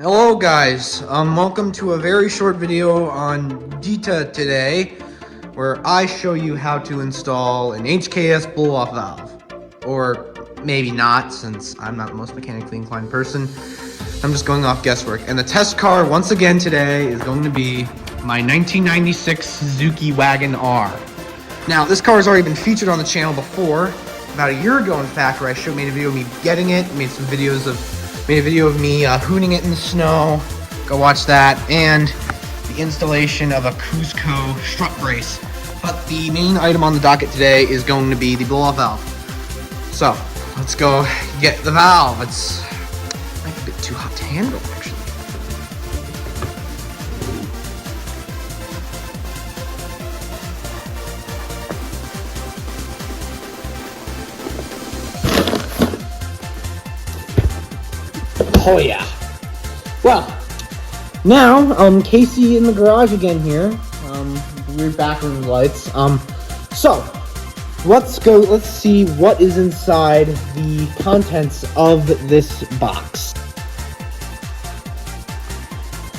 Hello guys, welcome to a very short video on Dita today, where I show you how to install an HKS Blow Off Valve. Or maybe not, since I'm not the most mechanically inclined person. I'm just going off guesswork. And the test car, once again today, is going to be my 1996 Suzuki Wagon R. Now, this car has already been featured on the channel before, about a year ago in fact, where I made a video of me getting it, made a video of me hooning it in the snow. Go watch that. And the installation of a Cusco strut brace. But the main item on the docket today is going to be the blow-off valve. So, let's go get the valve. It's like a bit too hot to handle, actually. Oh yeah. Well, now, Casey in the garage again here. Weird backroom lights. So let's see what is inside the contents of this box.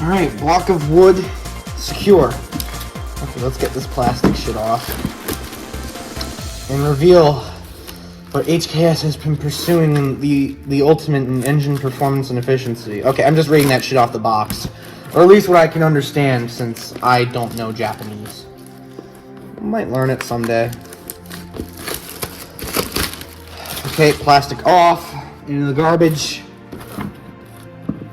Alright, block of wood, secure. Okay, let's get this plastic shit off. And reveal what HKS has been pursuing the ultimate in engine performance and efficiency. Okay, I'm just reading that shit off the box. Or at least what I can understand, since I don't know Japanese. I might learn it someday. Okay, plastic off, into the garbage. I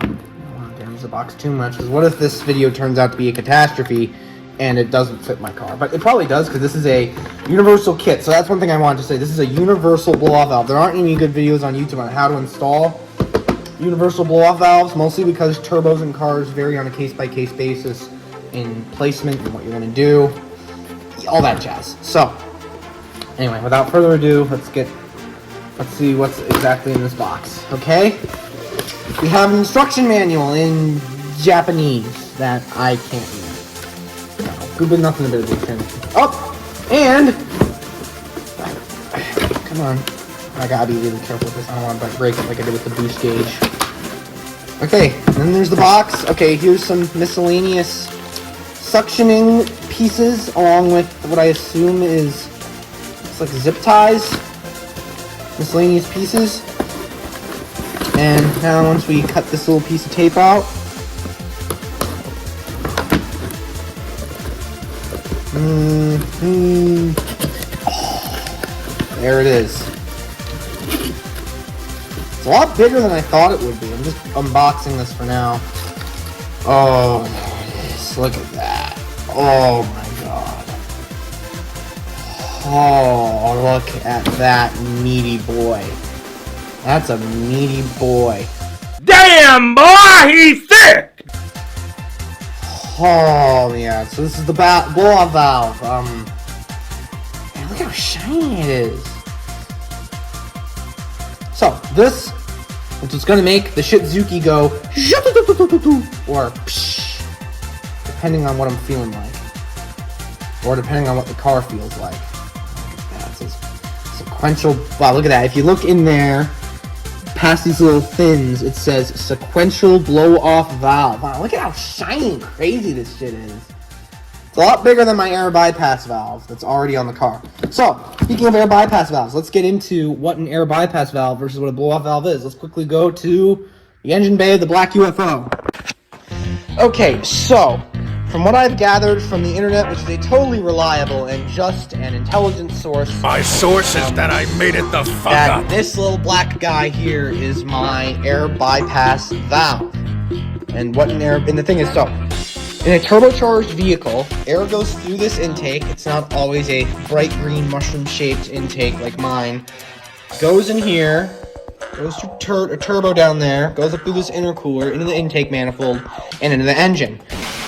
don't want to damage the box too much, because what if this video turns out to be a catastrophe and it doesn't fit my car? But it probably does, because this is a universal kit. So that's one thing I wanted to say. This is a universal blow-off valve. There aren't any good videos on YouTube on how to install universal blow-off valves, mostly because turbos in cars vary on a case-by-case basis in placement and what you're going to do. All that jazz. So, anyway, without further ado, let's see what's exactly in this box. Okay? We have an instruction manual in Japanese that I can't read. Good, nothing to do with this. Oh, and come on, I gotta be really careful with this. I don't want to break it like I did with the boost gauge. Okay, then there's the box. Okay, here's some miscellaneous suctioning pieces, along with what I assume is it's like zip ties. Miscellaneous pieces. And now once we cut this little piece of tape out. There it is. It's a lot bigger than I thought it would be. I'm just unboxing this for now. Oh, there it is. Look at that. Oh my god. Oh, look at that meaty boy. That's a meaty boy. Damn, boy, he's thick! Oh, yeah, so this is the blow-off valve. Man, look how shiny it is. So, this, which is going to make the Shizuki go, or psh, depending on what I'm feeling like. Or depending on what the car feels like. Look at that, it says sequential, wow, look at that. If you look in there, past these little fins, it says sequential blow-off valve. Wow, look at how shiny and crazy this shit is. It's a lot bigger than my air bypass valve that's already on the car. So, speaking of air bypass valves, let's get into what an air bypass valve versus what a blow-off valve is. Let's quickly go to the engine bay of the black UFO. Okay, so, from what I've gathered from the internet, which is a totally reliable and just and intelligent source. My source is that I made it the fuck that up. This little black guy here is my air bypass valve. And the thing is, so, in a turbocharged vehicle, air goes through this intake. It's not always a bright green mushroom-shaped intake like mine. Goes in here, goes to a turbo down there, goes up through this intercooler, into the intake manifold, and into the engine.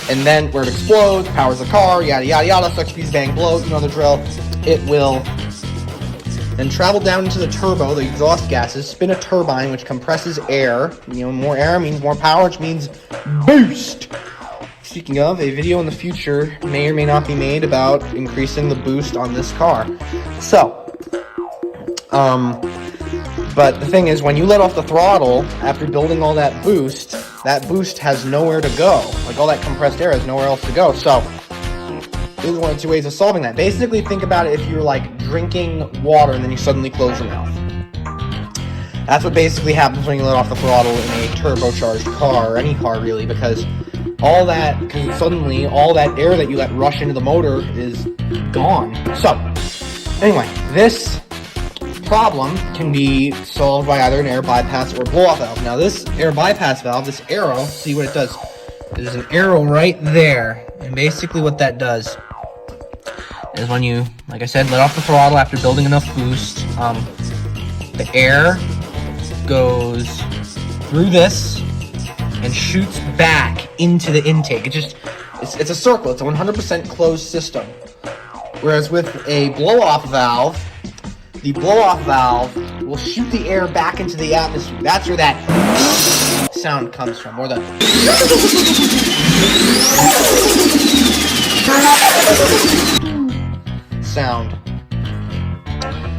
And then where it explodes, powers the car, yada yada yada, such speeds, bang, blows, you know the drill. It will then travel down into the turbo, the exhaust gases, spin a turbine which compresses air. You know, more air means more power, which means boost. Speaking of, a video in the future may or may not be made about increasing the boost on this car. So, but the thing is, when you let off the throttle after building all that boost, that boost has nowhere to go. Like, all that compressed air has nowhere else to go. So there's one of two ways of solving that. Basically, think about it if you're like drinking water and then you suddenly close your mouth. That's what basically happens when you let off the throttle in a turbocharged car, or any car really, because suddenly all that air that you let rush into the motor is gone. So anyway, this problem can be solved by either an air bypass or blow-off valve. Now this air bypass valve, this arrow, see what it does? There's an arrow right there, and basically what that does is when you, like I said, let off the throttle after building enough boost, the air goes through this and shoots back into the intake. It's a circle. It's a 100% closed system. Whereas with a blow-off valve, the blow-off valve will shoot the air back into the atmosphere. That's where that sound comes from, or the sound.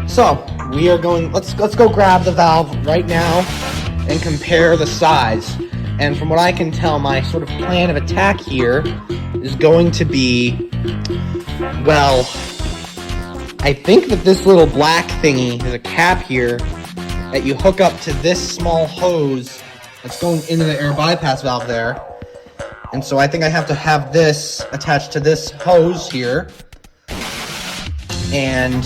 So we are going. Let's go grab the valve right now and compare the size. And from what I can tell, my sort of plan of attack here is going to be, well, I think that this little black thingy is a cap here that you hook up to this small hose that's going into the air bypass valve there. And so I think I have to have this attached to this hose here. And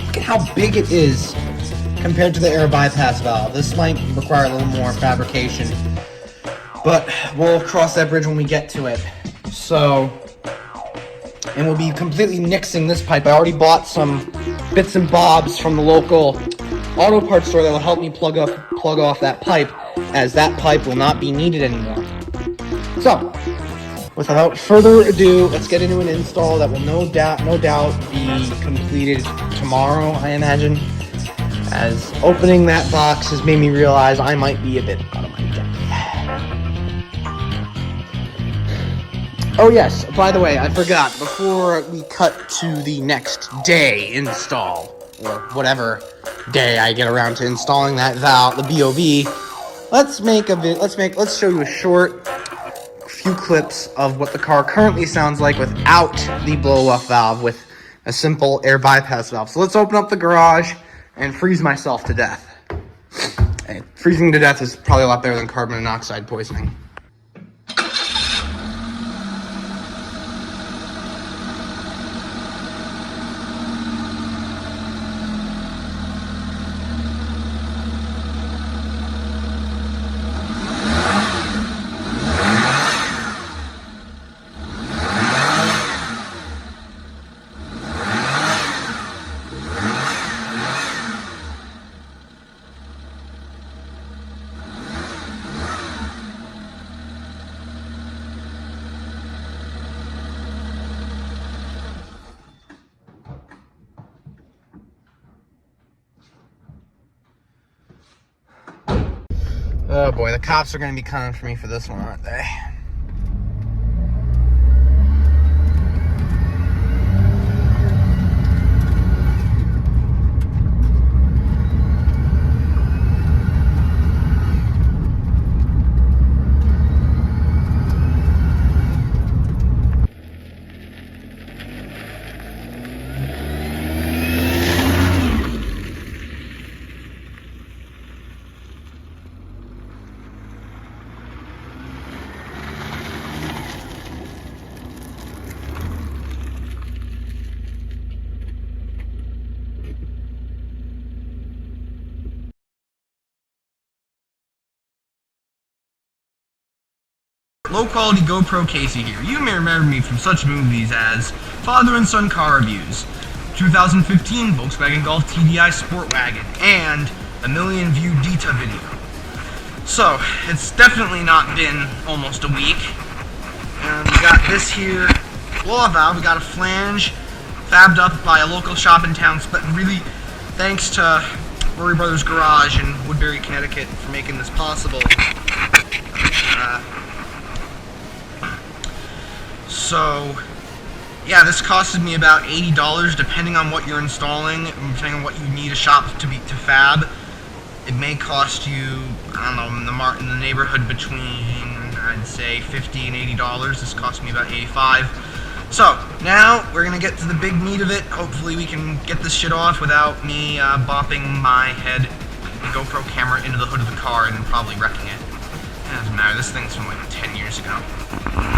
look at how big it is compared to the air bypass valve. This might require a little more fabrication, but we'll cross that bridge when we get to it. So, and we'll be completely nixing this pipe. I already bought some bits and bobs from the local auto parts store that will help me plug off that pipe, as that pipe will not be needed anymore. So, without further ado, let's get into an install that will no doubt be completed tomorrow, I imagine, as opening that box has made me realize I might be a bit out of my depth. Oh yes, by the way, I forgot, before we cut to the next day install, or whatever day I get around to installing that valve, the BOV, let's show you a short few clips of what the car currently sounds like without the blow-off valve, with a simple air bypass valve. So let's open up the garage and freeze myself to death. Hey, freezing to death is probably a lot better than carbon monoxide poisoning. Oh boy, the cops are going to be coming for me for this one, aren't they? Low-quality GoPro Casey here. You may remember me from such movies as Father and Son Car Reviews, 2015 Volkswagen Golf TDI Sport Wagon, and a million-view DTA video. So, it's definitely not been almost a week. And we got this here, blow-off valve. We got a flange fabbed up by a local shop in town, but really thanks to Rory Brothers Garage in Woodbury, Connecticut for making this possible. So, yeah, this costed me about $80 depending on what you're installing, and depending on what you need a shop to fab. It may cost you, I don't know, in the neighborhood between, I'd say, $50 and $80. This cost me about $85. So, now we're going to get to the big meat of it. Hopefully we can get this shit off without me bopping my head, the GoPro camera, into the hood of the car and then probably wrecking it. It doesn't matter, this thing's from like 10 years ago.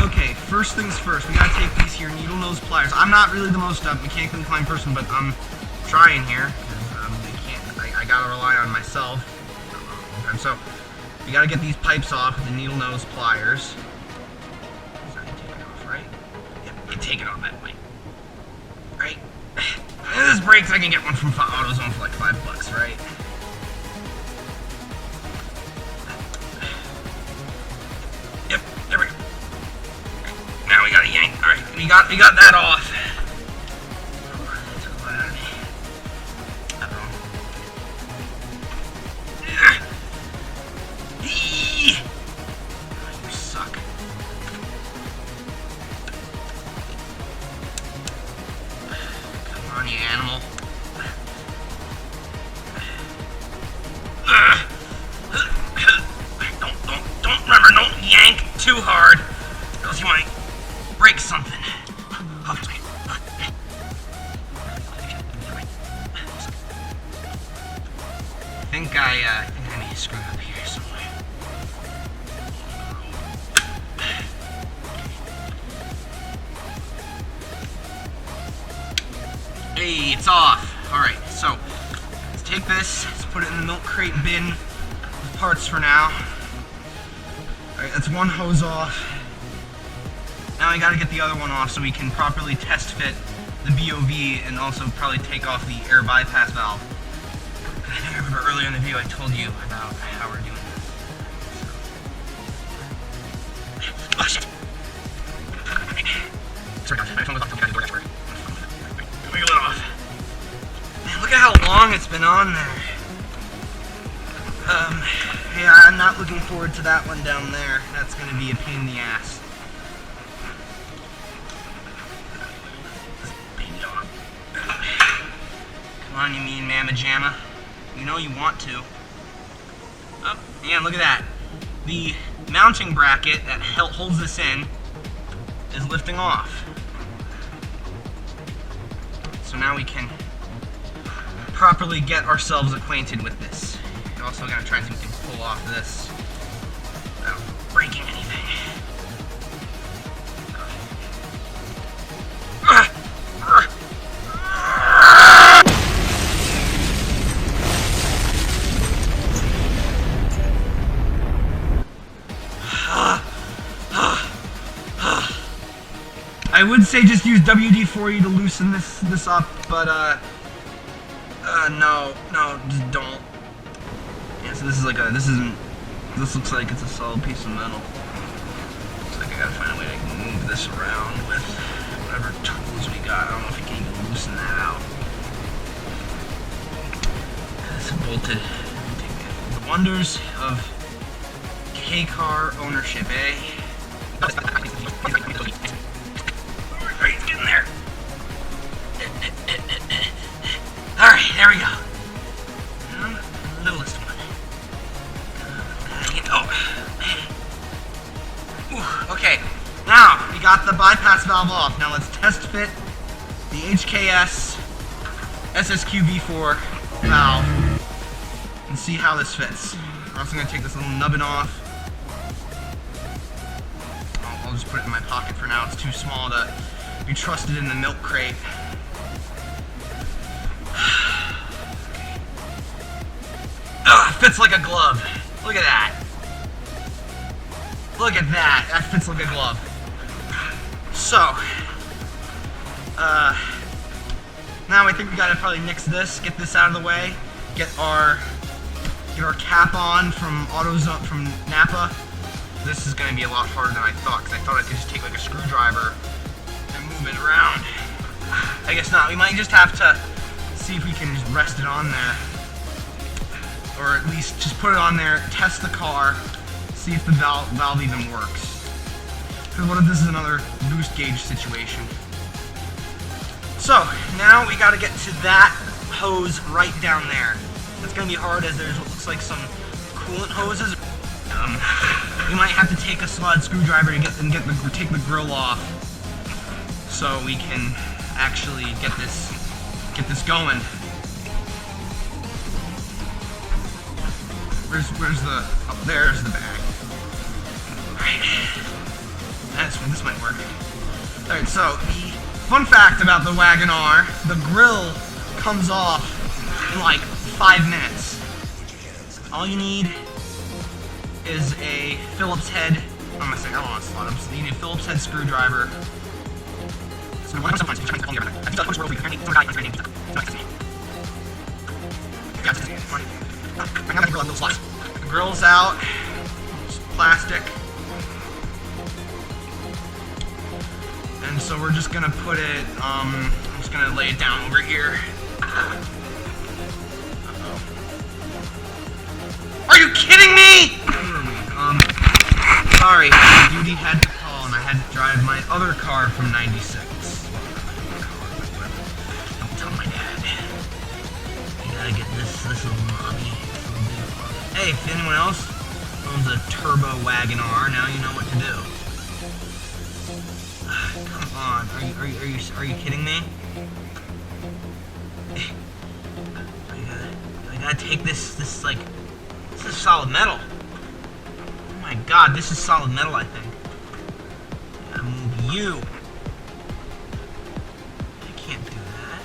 Okay, first things first, we gotta take these here needle nose pliers. I'm not really the most mechanically inclined person, but I'm trying here. I gotta rely on myself. So, you gotta get these pipes off with the needle nose pliers. That's how you take it off, right? Yep, you take it off that way. Right? And this breaks, I can get one from AutoZone for like $5, right? Yep, there we go. Now we gotta yank. Alright, we got that off. Took a lot out of me. You suck. Come on, you animal. Don't remember, don't yank too hard, or else you might break something. I think I need to screw up here somewhere. Hey, it's off. Alright, so let's take this, let's put it in the milk crate bin with parts for now. Alright, that's one hose off. Now we gotta get the other one off so we can properly test fit the BOV and also probably take off the air bypass valve. I remember earlier in the video I told you about how we're doing this. Oh shit! Sorry guys, my phone was off until you guys door. Let me get it off. Man, look at how long it's been on there. Yeah, I'm not looking forward to that one down there. That's gonna be a pain in the ass. Come on, you mean mamma jamma. You know you want to. Oh, and look at that. The mounting bracket that holds this in is lifting off. So now we can properly get ourselves acquainted with this. We're also going to try and see if we can pull off this without breaking anything. I would say just use WD-40 to loosen this up, but no, just don't. Yeah, so this is like this looks like it's a solid piece of metal. Looks like I gotta find a way to move this around with whatever tools we got. I don't know if we can even loosen that out. It's bolted. The wonders of K-car ownership, eh? Alright, it's getting there. Alright, there we go. The littlest one. Okay, now we got the bypass valve off. Now let's test fit the HKS SSQ V4 valve and see how this fits. I'm also going to take this little nubbin off. I'll just put it in my pocket for now. It's too small to be trusted in the milk crate. Ugh, fits like a glove. Look at that. Look at that. That fits like a glove. So, now I think we gotta probably nix this, get this out of the way, get our cap on from AutoZone, from Napa. This is gonna be a lot harder than I thought, because I thought I could just take like a screwdriver and move it around. I guess not. We might just have to see if we can just rest it on there. Or at least just put it on there, test the car, see if the valve even works. Because what if this is another boost gauge situation? So, now we gotta get to that hose right down there. It's gonna be hard as there's what looks like some coolant hoses. We might have to take a slot screwdriver to take the grill off, so we can actually get this going. Where's the? Oh, there's the bag. Alright, this might work. Alright, so the fun fact about the Wagon R, the grill comes off in like 5 minutes. All you need is a Phillips head. What am I saying? I don't want to slot. I just need a Phillips head screwdriver. The grill's out. It's plastic. And so we're just gonna put it, I'm just gonna lay it down over here. Uh-oh. Are you kidding me? Sorry, duty had to call and I had to drive my other car from 96. Don't tell my dad. You gotta get this little mommy. Hey, if anyone else owns a turbo Wagon R, now you know what to do. Come on, are you kidding me? I gotta take this is solid metal. Oh my god, this is solid metal, I think. I gotta move you. I can't do that.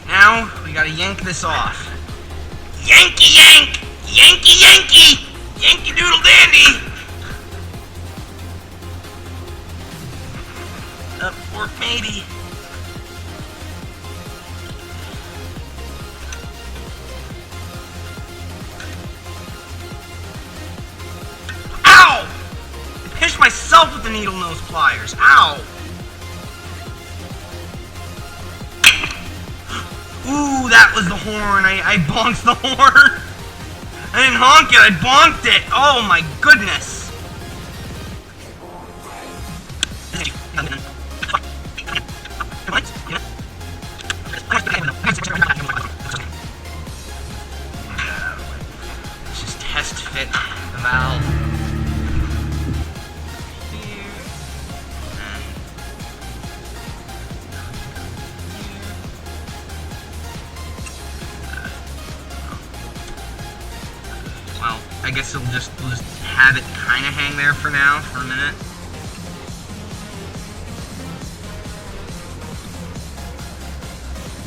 Now, we gotta yank this off. Yankee yank! Yankee Yankee! Yankee Doodle Dandy! Up fork matey. Ow! I pinched myself with the needle nose pliers. Ow! Ooh, that was the horn. I bonked the horn. I didn't honk it, I bonked it. Oh my goodness. Let's just test fit the valve. Well, I guess we'll just have it kind of hang there for now, for a minute.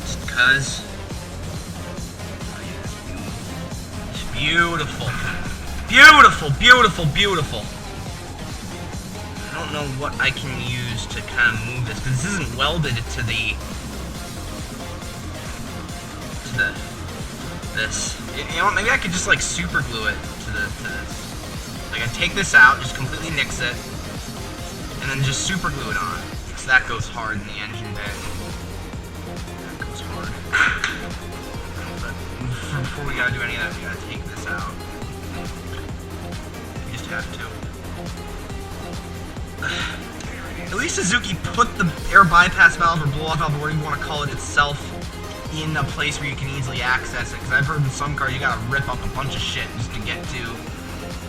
Just because. It's beautiful. Beautiful, beautiful, beautiful. I don't know what I can use to kind of move this, because this isn't welded to this. You know what, maybe I could just like super glue it to this. Like I take this out, just completely nix it, and then just super glue it on. So that goes hard in the engine bay. That goes hard. But before we gotta do any of that, we gotta take this out. You just have to. At least Suzuki put the air bypass valve or blow off valve, or whatever you want to call it itself, in a place where you can easily access it, because I've heard in some cars you gotta rip up a bunch of shit just to get to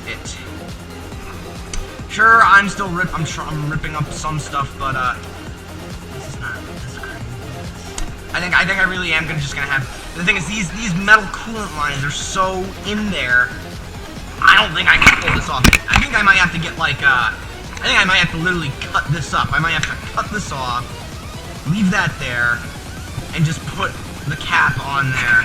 it. Sure, I'm still I'm ripping up some stuff, but this is crazy. I think I really am just gonna have. The thing is, these metal coolant lines are so in there. I don't think I can pull this off. I think I might have to get like I think I might have to literally cut this up. I might have to cut this off, leave that there, and just put the cap on there,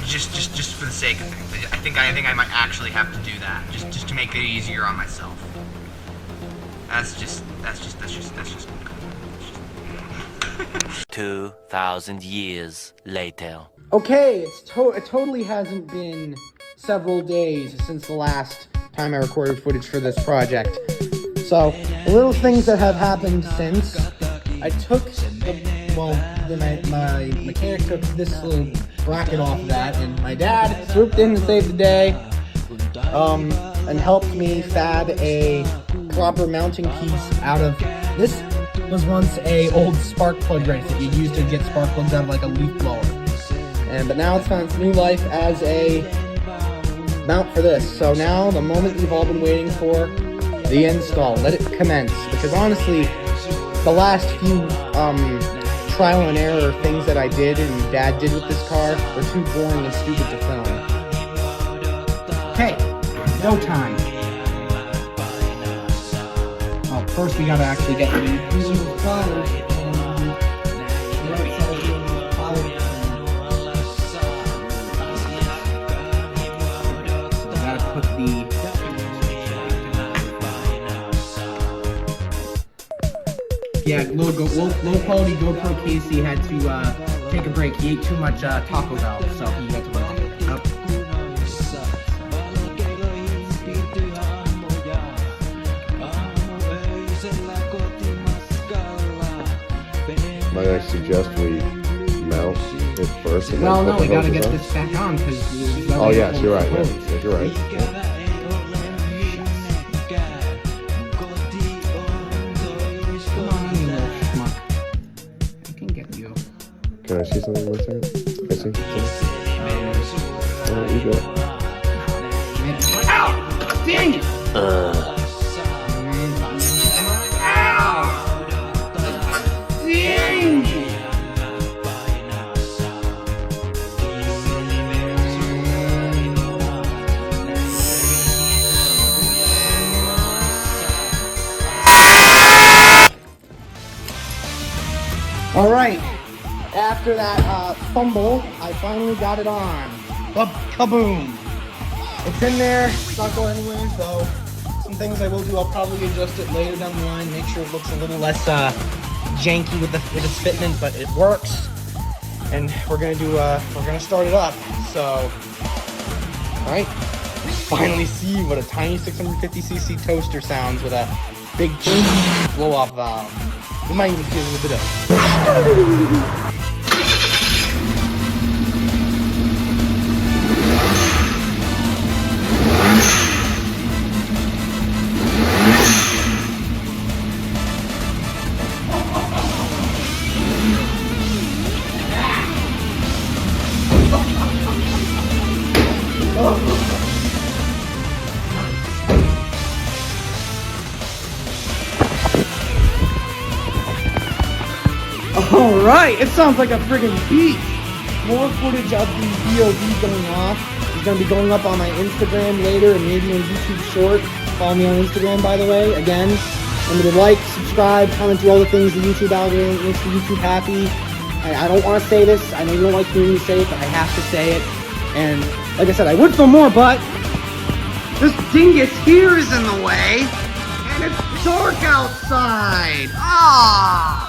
just for the sake of things. I think I might actually have to do that, just to make it easier on myself. That's just 2,000 years later. Okay, it totally hasn't been several days since the last time I recorded footage for this project. So, the little things that have happened since, I took the, well, then my mechanic took this little bracket off of that, and my dad swooped in to save the day, and helped me fab a proper mounting piece out of this. Was once a old spark plug race that you'd use to get spark plugs out of like a leaf blower, but now it's found its new life as a mount for this. So now the moment you've all been waiting for, the install. Let it commence, because honestly, the last few trial and error things that I did and Dad did with this car were too boring and stupid to film. Okay, go time. Well, first we gotta actually get the tires and the right side of the tire. So we gotta put the low quality GoPro Casey had to take a break. He ate too much Taco Bell, so he had to run off. Might I suggest we mount it first? And Well, then no, put we the gotta hoses get on? this back on because. Oh yes, you're right. Yes, you're right. Come on, you little schmuck. I can get you. Can I see something one second? Can I see something? Alright, you go. Ow! Dang it! Ow! Dang it! All right, after that fumble, I finally got it on. Kaboom! It's in there, it's not going anywhere, so some things I will do, I'll probably adjust it later down the line, make sure it looks a little less janky with its fitment, but it works. And we're gonna start it up. So, all right, finally see what a tiny 650cc toaster sounds with a big blow-off valve. We might even see a little bit of. Alright, it sounds like a friggin' beast! More footage of the VOV going off is going to be going up on my Instagram later and maybe on YouTube Short. Follow me on Instagram, by the way. Again, remember to like, subscribe, comment, do all the things the YouTube algorithm makes the YouTube happy. I don't want to say this. I know you don't like hearing me say it, but I have to say it. And like I said, I would film more, but this dingus here is in the way, and it's dark outside. Ah!